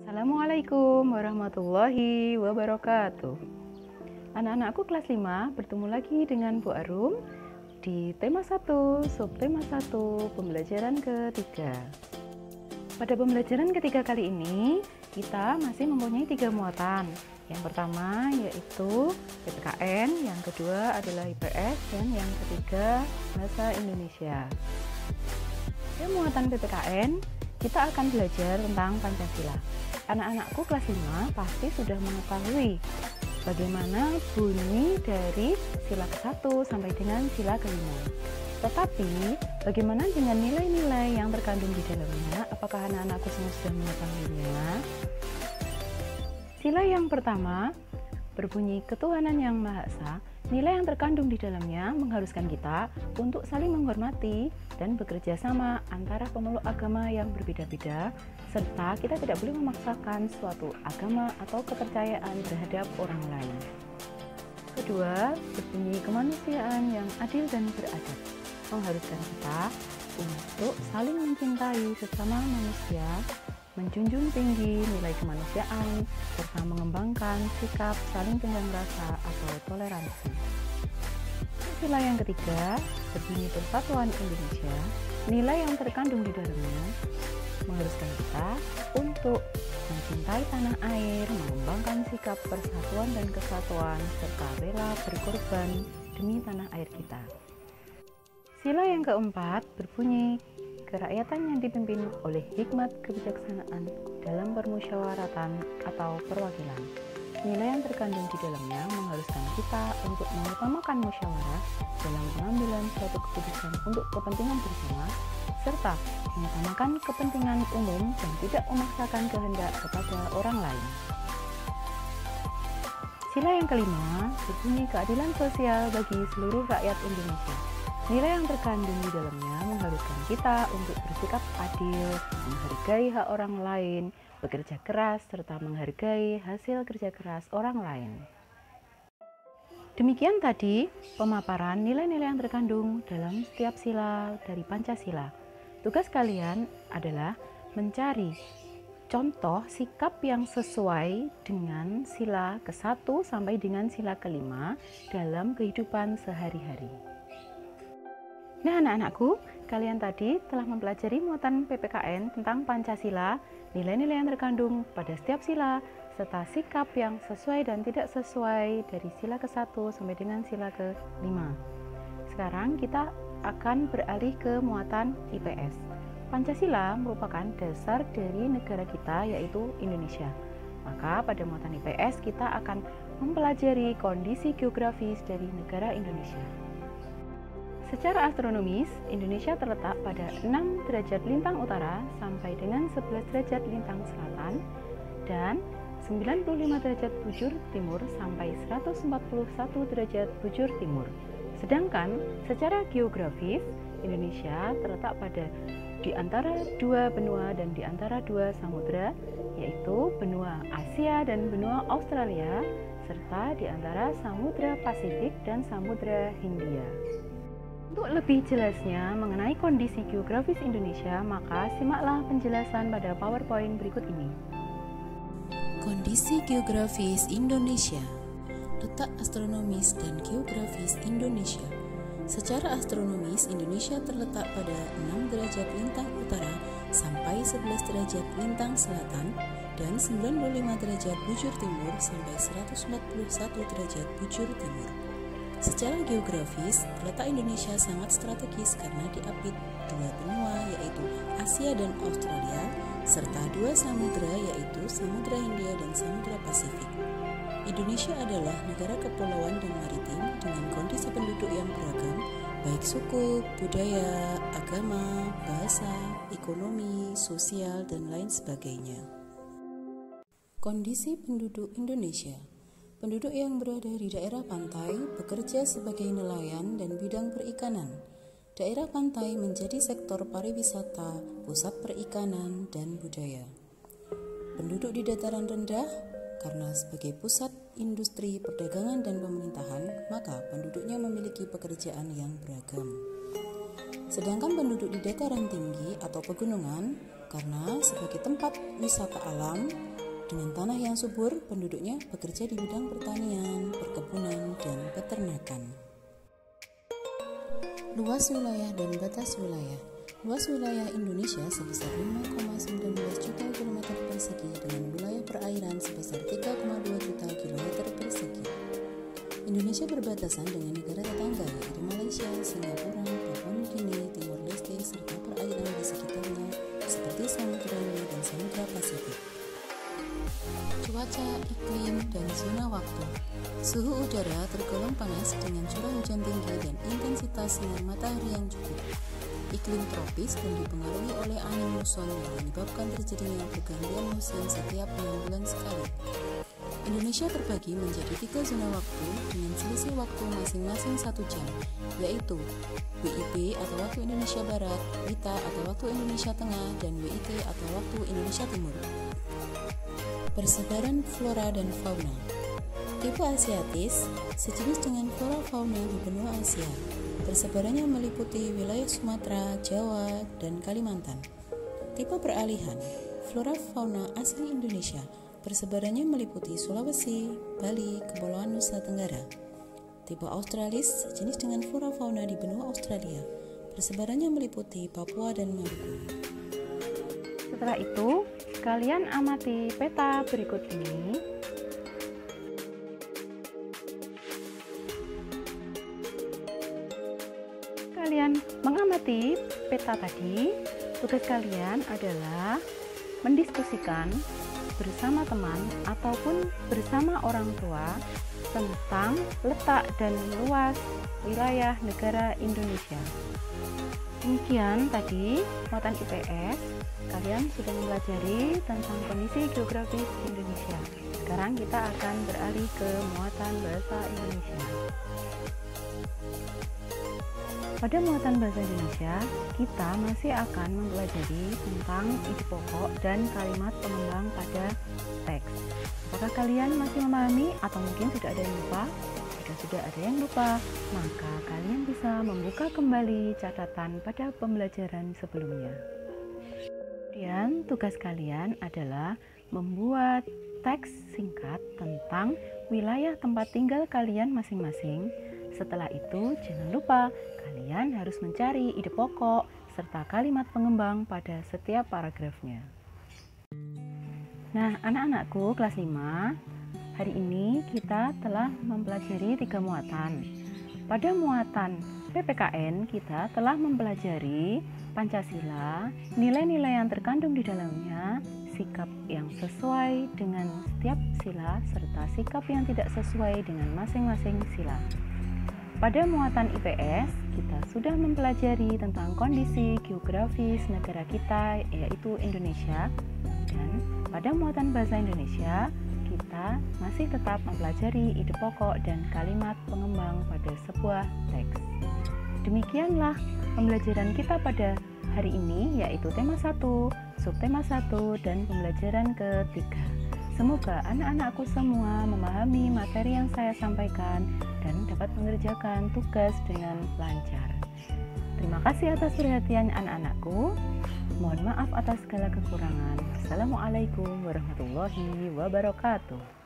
Assalamualaikum warahmatullahi wabarakatuh. Anak-anakku kelas 5 bertemu lagi dengan Bu Arum di tema 1, subtema 1, pembelajaran ketiga. Pada pembelajaran ketiga kali ini, kita masih mempunyai 3 muatan. Yang pertama yaitu PPKN, yang kedua adalah IPS, dan yang ketiga Bahasa Indonesia. Pada muatan PPKN, kita akan belajar tentang Pancasila. Anak-anakku kelas 5 pasti sudah mengetahui bagaimana bunyi dari sila ke-1 sampai dengan sila ke-5. Tetapi, bagaimana dengan nilai-nilai yang terkandung di dalamnya? Apakah anak-anakku semua sudah mengetahuinya? Sila yang pertama berbunyi ketuhanan yang Maha Esa. Nilai yang terkandung di dalamnya mengharuskan kita untuk saling menghormati dan bekerja sama antara pemeluk agama yang berbeda-beda, serta kita tidak boleh memaksakan suatu agama atau kepercayaan terhadap orang lain. Kedua, berbunyi kemanusiaan yang adil dan beradab, mengharuskan kita untuk saling mencintai sesama manusia, menjunjung tinggi nilai kemanusiaan, serta mengembangkan sikap saling tenggang rasa atau toleransi. Sila yang ketiga berbunyi persatuan Indonesia. Nilai yang terkandung di dalamnya mengharuskan kita untuk mencintai tanah air, mengembangkan sikap persatuan dan kesatuan, serta rela berkorban demi tanah air kita. Sila yang keempat berbunyi kerakyatan yang dipimpin oleh hikmat kebijaksanaan dalam permusyawaratan atau perwakilan. Nilai yang terkandung di dalamnya mengharuskan kita untuk mengutamakan musyawarah dalam pengambilan suatu keputusan untuk kepentingan bersama, serta mengutamakan kepentingan umum dan tidak memaksakan kehendak kepada orang lain. Sila yang kelima berbunyi keadilan sosial bagi seluruh rakyat Indonesia. Nilai yang terkandung di dalamnya mengharuskan kita untuk bersikap adil, menghargai hak orang lain, bekerja keras, serta menghargai hasil kerja keras orang lain. Demikian tadi pemaparan nilai-nilai yang terkandung dalam setiap sila dari Pancasila. Tugas kalian adalah mencari contoh sikap yang sesuai dengan sila ke-1 sampai dengan sila ke-5 dalam kehidupan sehari-hari. Nah, anak-anakku, kalian tadi telah mempelajari muatan PPKN tentang Pancasila, nilai-nilai yang terkandung pada setiap sila, serta sikap yang sesuai dan tidak sesuai dari sila ke-1 sampai dengan sila ke-5. Sekarang kita akan beralih ke muatan IPS. Pancasila merupakan dasar dari negara kita, yaitu Indonesia. Maka pada muatan IPS kita akan mempelajari kondisi geografis dari negara Indonesia. Secara astronomis, Indonesia terletak pada 6 derajat lintang utara sampai dengan 11 derajat lintang selatan dan 95 derajat bujur timur sampai 141 derajat bujur timur. Sedangkan secara geografis, Indonesia terletak pada di antara 2 benua dan di antara 2 samudra, yaitu benua Asia dan benua Australia, serta di antara Samudra Pasifik dan Samudra Hindia. Untuk lebih jelasnya mengenai kondisi geografis Indonesia, maka simaklah penjelasan pada PowerPoint berikut ini. Kondisi geografis Indonesia. Letak astronomis dan geografis Indonesia. Secara astronomis, Indonesia terletak pada 6 derajat lintang utara sampai 11 derajat lintang selatan dan 95 derajat bujur timur sampai 141 derajat bujur timur. Secara geografis, letak Indonesia sangat strategis karena diapit 2 benua yaitu Asia dan Australia, serta 2 samudra yaitu Samudra Hindia dan Samudra Pasifik. Indonesia adalah negara kepulauan dan maritim dengan kondisi penduduk yang beragam, baik suku, budaya, agama, bahasa, ekonomi, sosial, dan lain sebagainya. Kondisi penduduk Indonesia. Penduduk yang berada di daerah pantai bekerja sebagai nelayan dan bidang perikanan. Daerah pantai menjadi sektor pariwisata, pusat perikanan, dan budaya. Penduduk di dataran rendah, karena sebagai pusat industri, perdagangan, dan pemerintahan, maka penduduknya memiliki pekerjaan yang beragam. Sedangkan penduduk di dataran tinggi atau pegunungan karena sebagai tempat wisata alam dengan tanah yang subur, penduduknya bekerja di bidang pertanian, perkebunan, dan peternakan. Luas wilayah dan batas wilayah. Luas wilayah Indonesia sebesar 5,19 juta kilometer persegi dengan wilayah perairan sebesar 3,2 juta kilometer persegi. Indonesia berbatasan dengan negara tetangga yaitu Malaysia, Singapura, Papua Nugini, Timor Leste, serta perairan di sekitarnya seperti Samudra Hindia dan Samudra Pasifik. Cuaca, iklim, dan zona waktu. Suhu udara tergolong panas dengan curah hujan tinggi dan intensitas sinar matahari yang cukup. Iklim tropis dan dipengaruhi oleh angin muson yang menyebabkan terjadinya pergantian musim setiap 6 bulan sekali. Indonesia terbagi menjadi 3 zona waktu dengan selisih waktu masing-masing 1 jam, yaitu WIB atau waktu Indonesia Barat, WITA atau waktu Indonesia Tengah, dan WIT atau waktu Indonesia Timur. Persebaran flora dan fauna. Tipe Asiatis, sejenis dengan flora fauna di benua Asia. Persebarannya meliputi wilayah Sumatera, Jawa, dan Kalimantan. Tipe peralihan, flora fauna asli Indonesia. Persebarannya meliputi Sulawesi, Bali, Kepulauan Nusa Tenggara. Tipe Australis, sejenis dengan flora fauna di benua Australia. Persebarannya meliputi Papua dan Maluku. Setelah itu, kalian amati peta berikut ini. Kalian mengamati peta tadi, tugas kalian adalah mendiskusikan bersama teman ataupun bersama orang tua tentang letak dan luas wilayah negara Indonesia. Demikian tadi muatan IPS, kalian sudah mempelajari tentang kondisi geografis Indonesia. Sekarang kita akan beralih ke muatan bahasa Indonesia. Pada muatan bahasa Indonesia, kita masih akan mempelajari tentang ide pokok dan kalimat pengembang pada teks. Apakah kalian masih memahami atau mungkin sudah ada yang lupa? Jika sudah ada yang lupa, maka kalian bisa membuka kembali catatan pada pembelajaran sebelumnya. Kemudian tugas kalian adalah membuat teks singkat tentang wilayah tempat tinggal kalian masing-masing. Setelah itu, jangan lupa kalian harus mencari ide pokok serta kalimat pengembang pada setiap paragrafnya. Nah, anak-anakku kelas 5, hari ini kita telah mempelajari 3 muatan. Pada muatan PPKN, kita telah mempelajari Pancasila, nilai-nilai yang terkandung di dalamnya, sikap yang sesuai dengan setiap sila, serta sikap yang tidak sesuai dengan masing-masing sila. Pada muatan IPS, kita sudah mempelajari tentang kondisi geografis negara kita, yaitu Indonesia. Dan pada muatan bahasa Indonesia, kita masih tetap mempelajari ide pokok dan kalimat pengembang pada sebuah teks. Demikianlah pembelajaran kita pada hari ini, yaitu tema 1, subtema 1, dan pembelajaran ketiga. Semoga anak-anakku semua memahami materi yang saya sampaikan dan dapat mengerjakan tugas dengan lancar. Terima kasih atas perhatian anak-anakku. Mohon maaf atas segala kekurangan. Assalamualaikum warahmatullahi wabarakatuh.